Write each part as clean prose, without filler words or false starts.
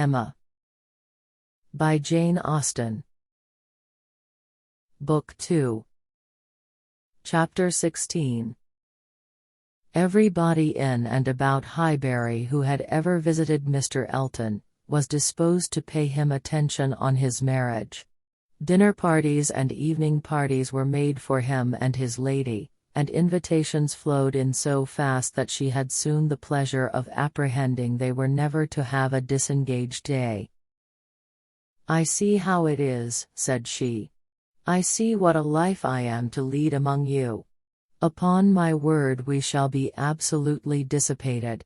Emma. By Jane Austen. Book 2. Chapter 16. Everybody in and about Highbury who had ever visited Mr. Elton was disposed to pay him attention on his marriage. Dinner parties and evening parties were made for him and his lady, and invitations flowed in so fast that she had soon the pleasure of apprehending they were never to have a disengaged day. "I see how it is," said she. "I see what a life I am to lead among you. Upon my word, we shall be absolutely dissipated.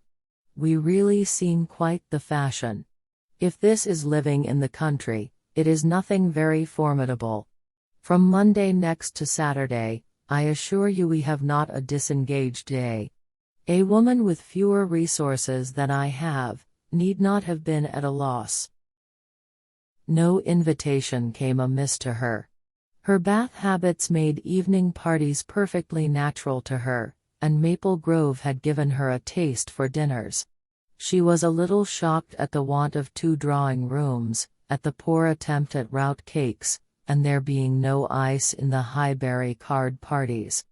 We really seem quite the fashion. If this is living in the country, it is nothing very formidable. From Monday next to Saturday, I assure you we have not a disengaged day. A woman with fewer resources than I have, need not have been at a loss." No invitation came amiss to her. Her Bath habits made evening parties perfectly natural to her, and Maple Grove had given her a taste for dinners. She was a little shocked at the want of 2 drawing-rooms, at the poor attempt at rout cakes, and there being no ice in the Highbury card parties.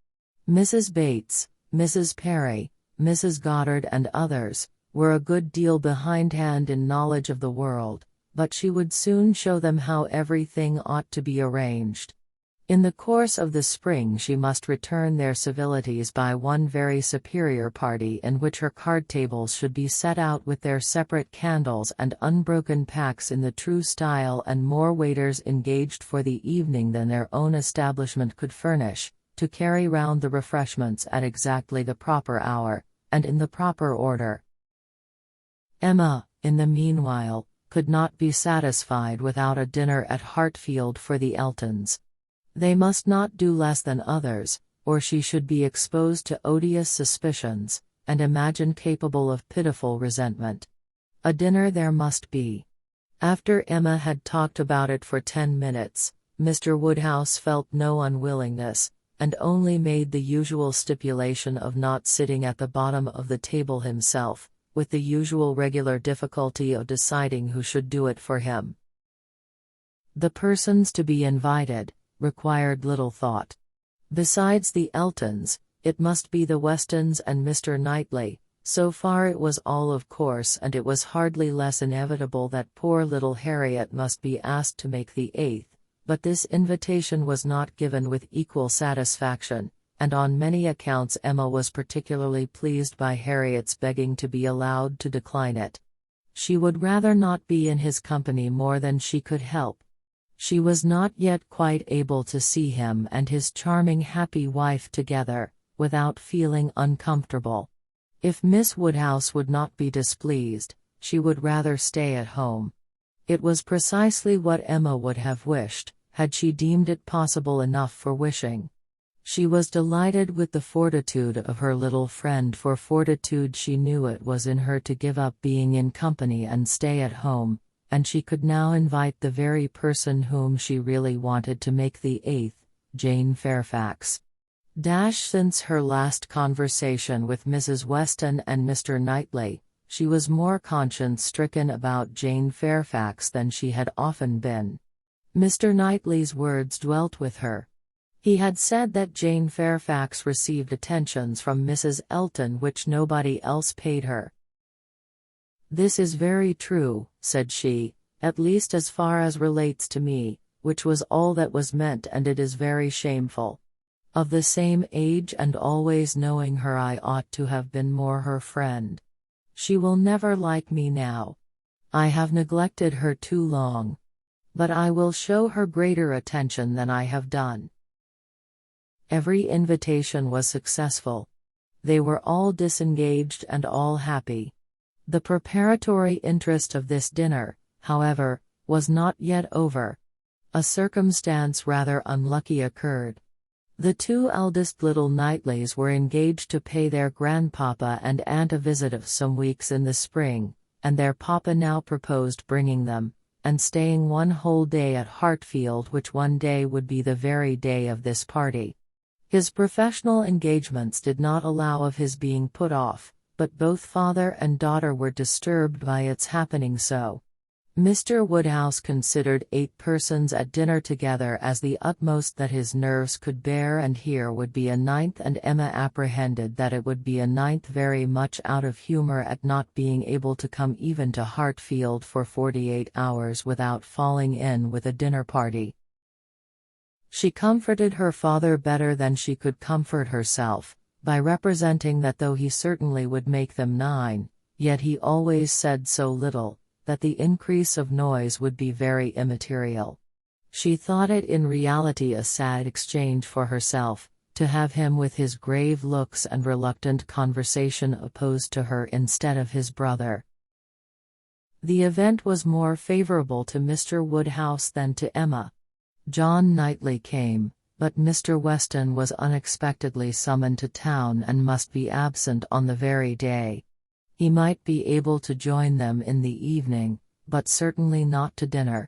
Mrs. Bates, Mrs. Perry, Mrs. Goddard and others, were a good deal behindhand in knowledge of the world, but she would soon show them how everything ought to be arranged. In the course of the spring she must return their civilities by one very superior party in which her card tables should be set out with their separate candles and unbroken packs in the true style, and more waiters engaged for the evening than their own establishment could furnish, to carry round the refreshments at exactly the proper hour, and in the proper order. Emma, in the meanwhile, could not be satisfied without a dinner at Hartfield for the Eltons. They must not do less than others, or she should be exposed to odious suspicions, and imagined capable of pitiful resentment. A dinner there must be. After Emma had talked about it for 10 minutes, Mr. Woodhouse felt no unwillingness, and only made the usual stipulation of not sitting at the bottom of the table himself, with the usual regular difficulty of deciding who should do it for him. The persons to be invited required little thought. Besides the Eltons, it must be the Westons and Mr. Knightley. So far it was all of course, and it was hardly less inevitable that poor little Harriet must be asked to make the 8th, but this invitation was not given with equal satisfaction, and on many accounts Emma was particularly pleased by Harriet's begging to be allowed to decline it. She would rather not be in his company more than she could help. She was not yet quite able to see him and his charming happy wife together, without feeling uncomfortable. If Miss Woodhouse would not be displeased, she would rather stay at home. It was precisely what Emma would have wished, had she deemed it possible enough for wishing. She was delighted with the fortitude of her little friend, for fortitude she knew it was in her to give up being in company and stay at home, and she could now invite the very person whom she really wanted to make the 8th, Jane Fairfax. Since her last conversation with Mrs. Weston and Mr. Knightley, she was more conscience-stricken about Jane Fairfax than she had often been. Mr. Knightley's words dwelt with her. He had said that Jane Fairfax received attentions from Mrs. Elton which nobody else paid her. "This is very true," said she, "at least as far as relates to me, which was all that was meant, and it is very shameful. Of the same age and always knowing her, I ought to have been more her friend. She will never like me now. I have neglected her too long. But I will show her greater attention than I have done." Every invitation was successful. They were all disengaged and all happy. The preparatory interest of this dinner, however, was not yet over. A circumstance rather unlucky occurred. The 2 eldest little Knightleys were engaged to pay their grandpapa and aunt a visit of some weeks in the spring, and their papa now proposed bringing them, and staying one whole day at Hartfield, which one day would be the very day of this party. His professional engagements did not allow of his being put off, but both father and daughter were disturbed by its happening so. Mr. Woodhouse considered 8 persons at dinner together as the utmost that his nerves could bear, and here would be a 9th, and Emma apprehended that it would be a 9th very much out of humour at not being able to come even to Hartfield for 48 hours without falling in with a dinner party. She comforted her father better than she could comfort herself, by representing that though he certainly would make them 9, yet he always said so little, that the increase of noise would be very immaterial. She thought it in reality a sad exchange for herself, to have him with his grave looks and reluctant conversation opposed to her instead of his brother. The event was more favourable to Mr. Woodhouse than to Emma. John Knightley came, but Mr. Weston was unexpectedly summoned to town and must be absent on the very day. He might be able to join them in the evening, but certainly not to dinner.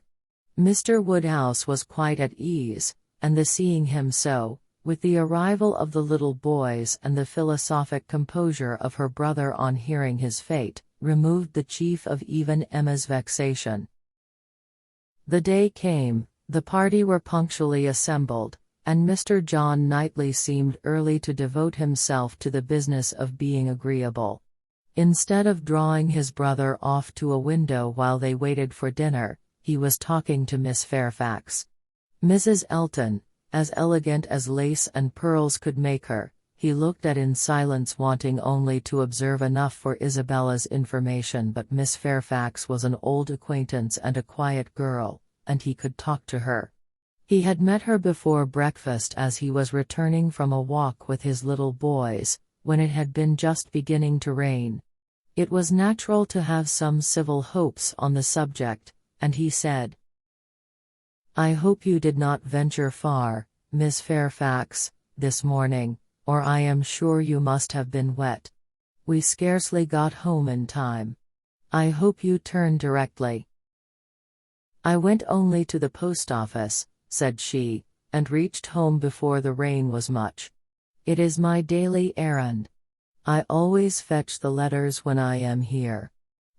Mr. Woodhouse was quite at ease, and the seeing him so, with the arrival of the little boys and the philosophic composure of her brother on hearing his fate, removed the chief of even Emma's vexation. The day came, the party were punctually assembled, and Mr. John Knightley seemed early to devote himself to the business of being agreeable. Instead of drawing his brother off to a window while they waited for dinner, he was talking to Miss Fairfax. Mrs. Elton, as elegant as lace and pearls could make her, he looked at in silence, wanting only to observe enough for Isabella's information, but Miss Fairfax was an old acquaintance and a quiet girl, and he could talk to her. He had met her before breakfast as he was returning from a walk with his little boys, when it had been just beginning to rain. It was natural to have some civil hopes on the subject, and he said, "I hope you did not venture far, Miss Fairfax, this morning, or I am sure you must have been wet. We scarcely got home in time. I hope you turned directly." "I went only to the post office," said she, "and reached home before the rain was much. It is my daily errand. I always fetch the letters when I am here.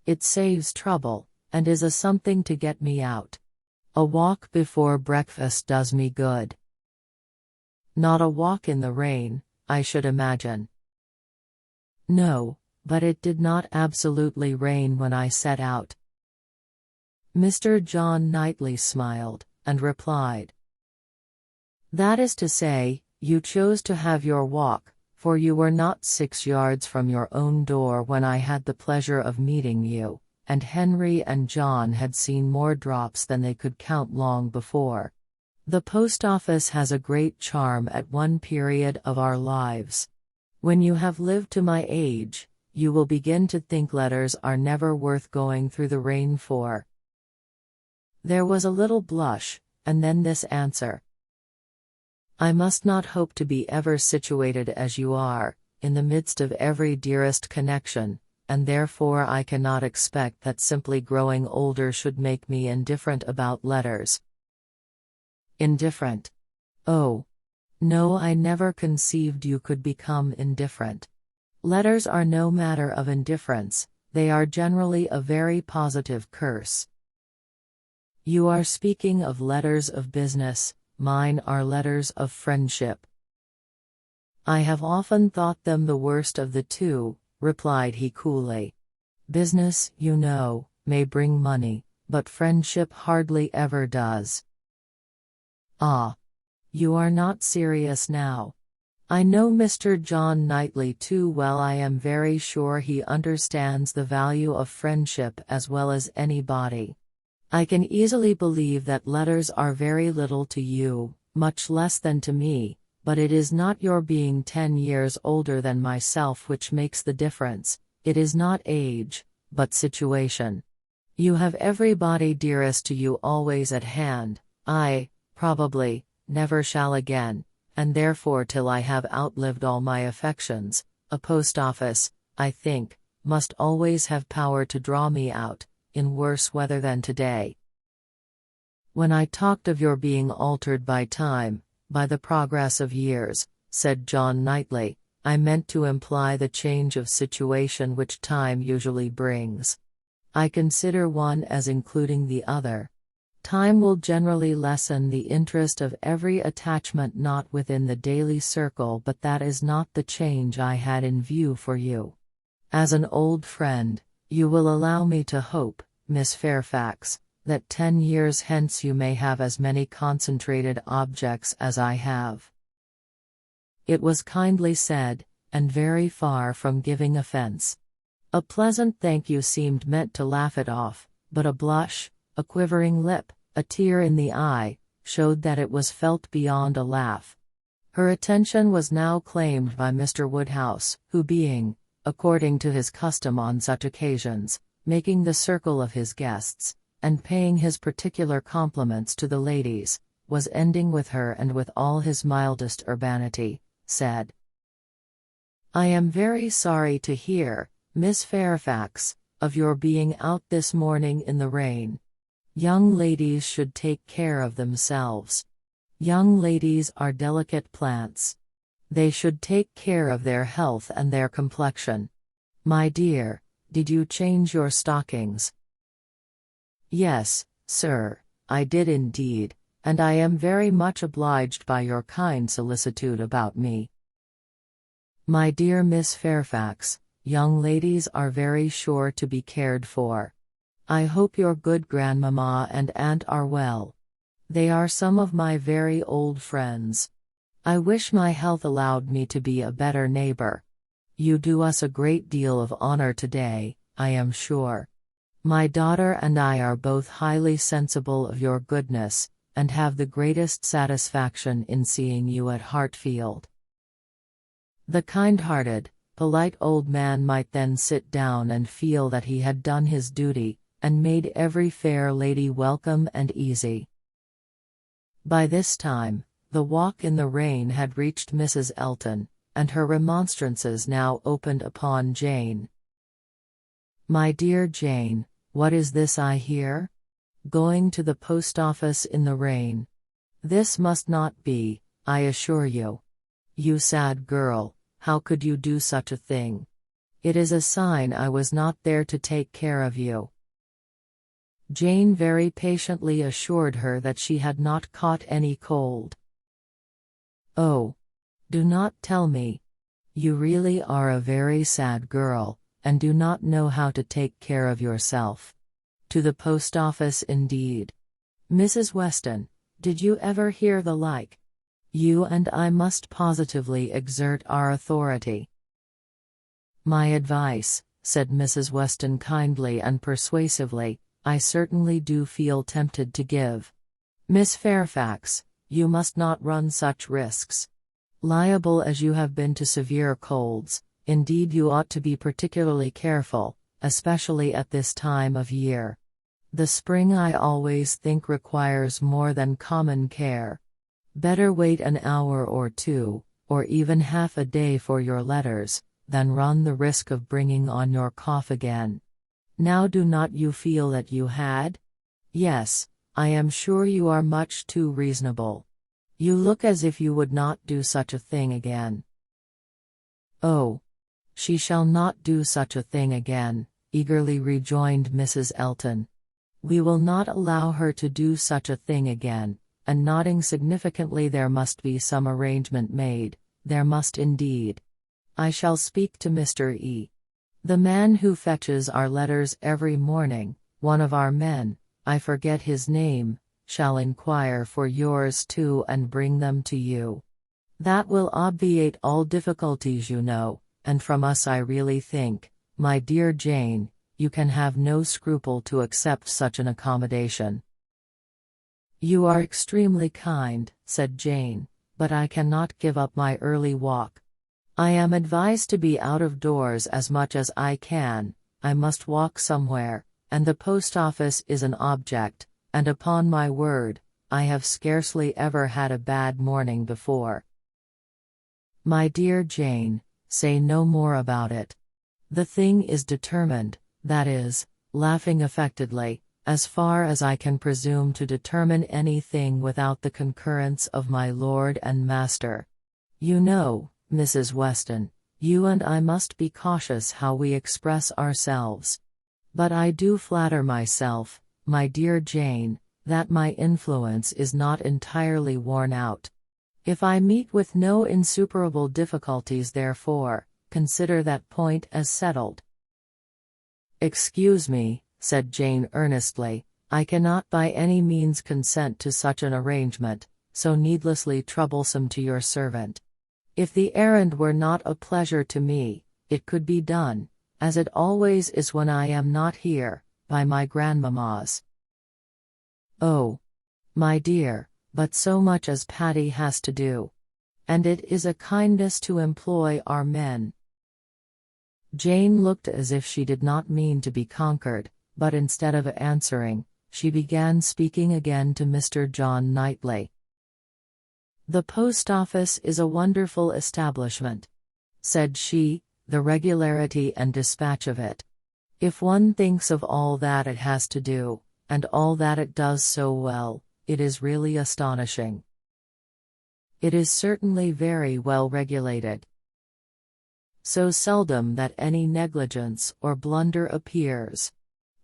It saves trouble, and is a something to get me out. A walk before breakfast does me good." "Not a walk in the rain, I should imagine." "No, but it did not absolutely rain when I set out." Mr. John Knightley smiled, and replied, "That is to say, you chose to have your walk, for you were not 6 yards from your own door when I had the pleasure of meeting you, and Henry and John had seen more drops than they could count long before. The post office has a great charm at one period of our lives. When you have lived to my age, you will begin to think letters are never worth going through the rain for." There was a little blush, and then this answer: "I must not hope to be ever situated as you are, in the midst of every dearest connection, and therefore I cannot expect that simply growing older should make me indifferent about letters." "Indifferent? Oh, no, I never conceived you could become indifferent. Letters are no matter of indifference, they are generally a very positive curse." "You are speaking of letters of business. Mine are letters of friendship." "I have often thought them the worst of the two," replied he coolly. "Business, you know, may bring money, but friendship hardly ever does." "Ah! You are not serious now. I know Mr. John Knightley too well. I am very sure he understands the value of friendship as well as anybody. I can easily believe that letters are very little to you, much less than to me, but it is not your being 10 years older than myself which makes the difference. It is not age, but situation. You have everybody dearest to you always at hand. I, probably, never shall again, and therefore till I have outlived all my affections, a post office, I think, must always have power to draw me out, in worse weather than today." "When I talked of your being altered by time, by the progress of years," said John Knightley, "I meant to imply the change of situation which time usually brings. I consider one as including the other. Time will generally lessen the interest of every attachment not within the daily circle, but that is not the change I had in view for you. As an old friend, you will allow me to hope, Miss Fairfax, that 10 years hence you may have as many concentrated objects as I have. It was kindly said, and very far from giving offense. A pleasant thank you seemed meant to laugh it off, but a blush, a quivering lip, a tear in the eye, showed that it was felt beyond a laugh. Her attention was now claimed by Mr. Woodhouse, who being, according to his custom on such occasions, making the circle of his guests, and paying his particular compliments to the ladies, was ending with her, and with all his mildest urbanity, said, "I am very sorry to hear, Miss Fairfax, of your being out this morning in the rain. Young ladies should take care of themselves. Young ladies are delicate plants. They should take care of their health and their complexion. My dear, did you change your stockings?" "Yes, sir, I did indeed, and I am very much obliged by your kind solicitude about me." "My dear Miss Fairfax, young ladies are very sure to be cared for. I hope your good grandmamma and aunt are well. They are some of my very old friends. I wish my health allowed me to be a better neighbor. You do us a great deal of honor today, I am sure. My daughter and I are both highly sensible of your goodness, and have the greatest satisfaction in seeing you at Hartfield." The kind-hearted, polite old man might then sit down and feel that he had done his duty, and made every fair lady welcome and easy. By this time, the walk in the rain had reached Mrs. Elton, and her remonstrances now opened upon Jane. "My dear Jane, what is this I hear? Going to the post office in the rain? This must not be, I assure you. You sad girl, how could you do such a thing? It is a sign I was not there to take care of you." Jane very patiently assured her that she had not caught any cold. "Oh, do not tell me. You really are a very sad girl, and do not know how to take care of yourself. To the post office indeed. Mrs. Weston, did you ever hear the like? You and I must positively exert our authority." "My advice," said Mrs. Weston kindly and persuasively, "I certainly do feel tempted to give. Miss Fairfax, you must not run such risks. Liable as you have been to severe colds, indeed you ought to be particularly careful, especially at this time of year. The spring I always think requires more than common care. Better wait an hour or two, or even half a day for your letters, than run the risk of bringing on your cough again. Now do not you feel that you had? Yes, I am sure you are much too reasonable. You look as if you would not do such a thing again." "Oh, she shall not do such a thing again," eagerly rejoined Mrs. Elton. "We will not allow her to do such a thing again," and nodding significantly, "there must be some arrangement made, there must indeed. I shall speak to Mr. E. The man who fetches our letters every morning, one of our men, I forget his name, shall inquire for yours too and bring them to you. That will obviate all difficulties, you know, and from us I really think, my dear Jane, you can have no scruple to accept such an accommodation." "You are extremely kind," said Jane, "but I cannot give up my early walk. I am advised to be out of doors as much as I can. I must walk somewhere, and the post office is an object, and upon my word, I have scarcely ever had a bad morning before." "My dear Jane, say no more about it. The thing is determined, that is," laughing affectedly, "as far as I can presume to determine anything without the concurrence of my lord and master. You know, Mrs. Weston, you and I must be cautious how we express ourselves. But I do flatter myself, my dear Jane, that my influence is not entirely worn out. If I meet with no insuperable difficulties, therefore, consider that point as settled." "Excuse me," said Jane earnestly, "I cannot by any means consent to such an arrangement, so needlessly troublesome to your servant. If the errand were not a pleasure to me, it could be done, as it always is when I am not here, by my grandmammas." "Oh, my dear, but so much as Patty has to do. And it is a kindness to employ our men." Jane looked as if she did not mean to be conquered, but instead of answering, she began speaking again to Mr. John Knightley. "The post office is a wonderful establishment," said she, "the regularity and dispatch of it. If one thinks of all that it has to do, and all that it does so well, it is really astonishing. It is certainly very well regulated. So seldom that any negligence or blunder appears.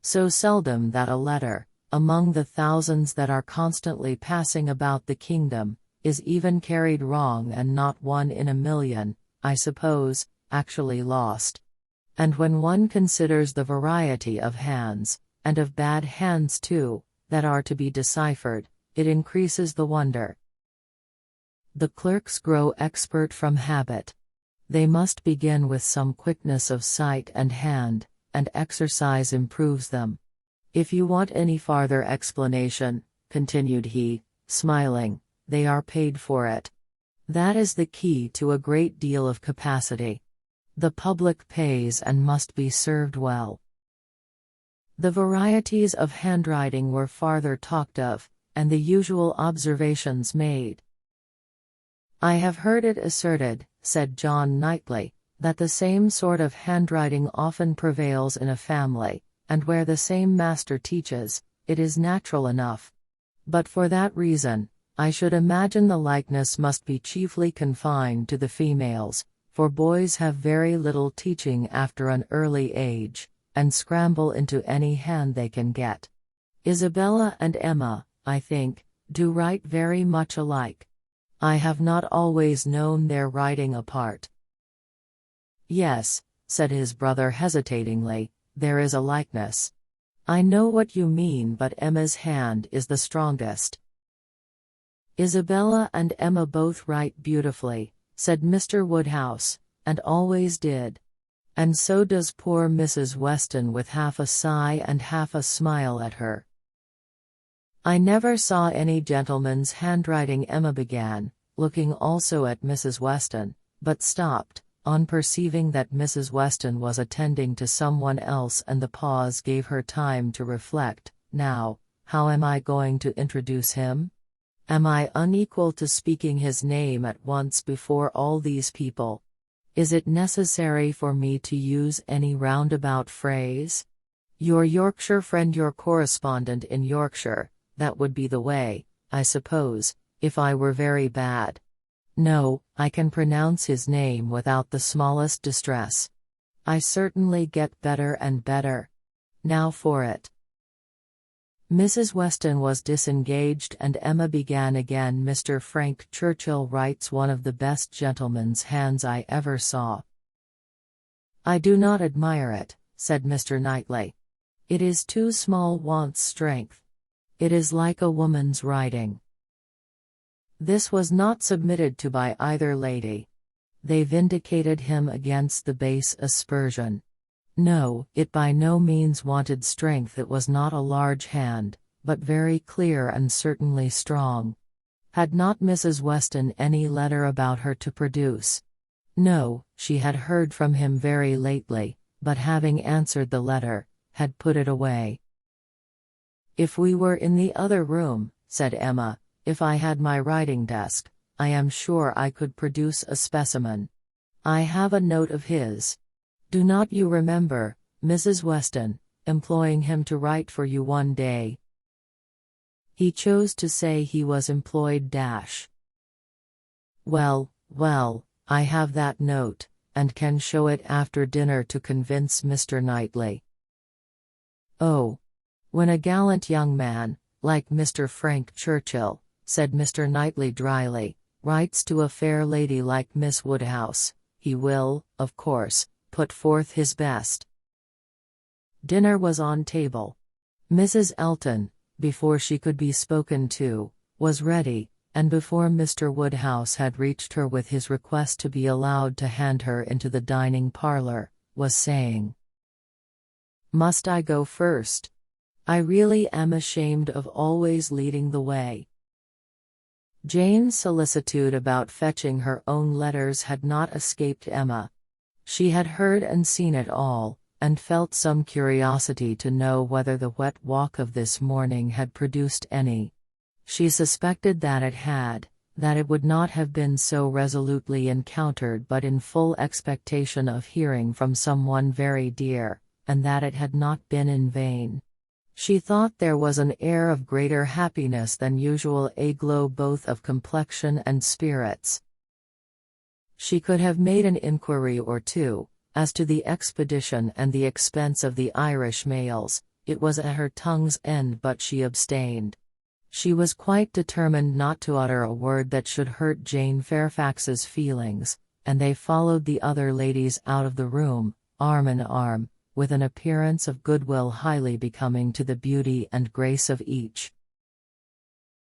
So seldom that a letter, among the thousands that are constantly passing about the kingdom, is even carried wrong, and not one in a million, I suppose, actually lost. And when one considers the variety of hands, and of bad hands too, that are to be deciphered, it increases the wonder. The clerks grow expert from habit. They must begin with some quickness of sight and hand, and exercise improves them. If you want any farther explanation," continued he, smiling, "they are paid for it. That is the key to a great deal of capacity. The public pays and must be served well." The varieties of handwriting were farther talked of, and the usual observations made. "I have heard it asserted," said John Knightley, "that the same sort of handwriting often prevails in a family, and where the same master teaches, it is natural enough. But for that reason, I should imagine the likeness must be chiefly confined to the females, for boys have very little teaching after an early age, and scramble into any hand they can get. Isabella and Emma, I think, do write very much alike. I have not always known their writing apart." "Yes," said his brother hesitatingly, "there is a likeness. I know what you mean, but Emma's hand is the strongest." "Isabella and Emma both write beautifully," said Mr. Woodhouse, "and always did. And so does poor Mrs. Weston," with half a sigh and half a smile at her. "I never saw any gentleman's handwriting," Emma began, looking also at Mrs. Weston, but stopped, on perceiving that Mrs. Weston was attending to someone else, and the pause gave her time to reflect. "Now, how am I going to introduce him? Am I unequal to speaking his name at once before all these people? Is it necessary for me to use any roundabout phrase? Your Yorkshire friend, your correspondent in Yorkshire, that would be the way, I suppose, if I were very bad. No, I can pronounce his name without the smallest distress. I certainly get better and better. Now for it." Mrs. Weston was disengaged, and Emma began again. "Mr. Frank Churchill writes one of the best gentleman's hands I ever saw." "I do not admire it," said Mr. Knightley. "It is too small, wants strength. It is like a woman's writing." This was not submitted to by either lady. They vindicated him against the base aspersion. No, it by no means wanted strength. It was not a large hand, but very clear and certainly strong. Had not Mrs. Weston any letter about her to produce? No, she had heard from him very lately, but having answered the letter, had put it away. "If we were in the other room," said Emma, "if I had my writing desk, I am sure I could produce a specimen. I have a note of his. Do not you remember, Mrs. Weston, employing him to write for you one day? He chose to say he was employed dash. Well, I have that note, and can show it after dinner to convince Mr. Knightley." "Oh, when a gallant young man, like Mr. Frank Churchill," said Mr. Knightley dryly, "writes to a fair lady like Miss Woodhouse, he will, of course, put forth his best." Dinner was on table. Mrs. Elton, before she could be spoken to, was ready, and before Mr. Woodhouse had reached her with his request to be allowed to hand her into the dining parlor, was saying, "Must I go first? I really am ashamed of always leading the way." Jane's solicitude about fetching her own letters had not escaped Emma. She had heard and seen it all, and felt some curiosity to know whether the wet walk of this morning had produced any. She suspected that it had, that it would not have been so resolutely encountered but in full expectation of hearing from someone very dear, and that it had not been in vain. She thought there was an air of greater happiness than usual, a glow both of complexion and spirits. She could have made an inquiry or two, as to the expedition and the expense of the Irish mails. It was at her tongue's end, but she abstained. She was quite determined not to utter a word that should hurt Jane Fairfax's feelings, and they followed the other ladies out of the room, arm in arm, with an appearance of goodwill highly becoming to the beauty and grace of each.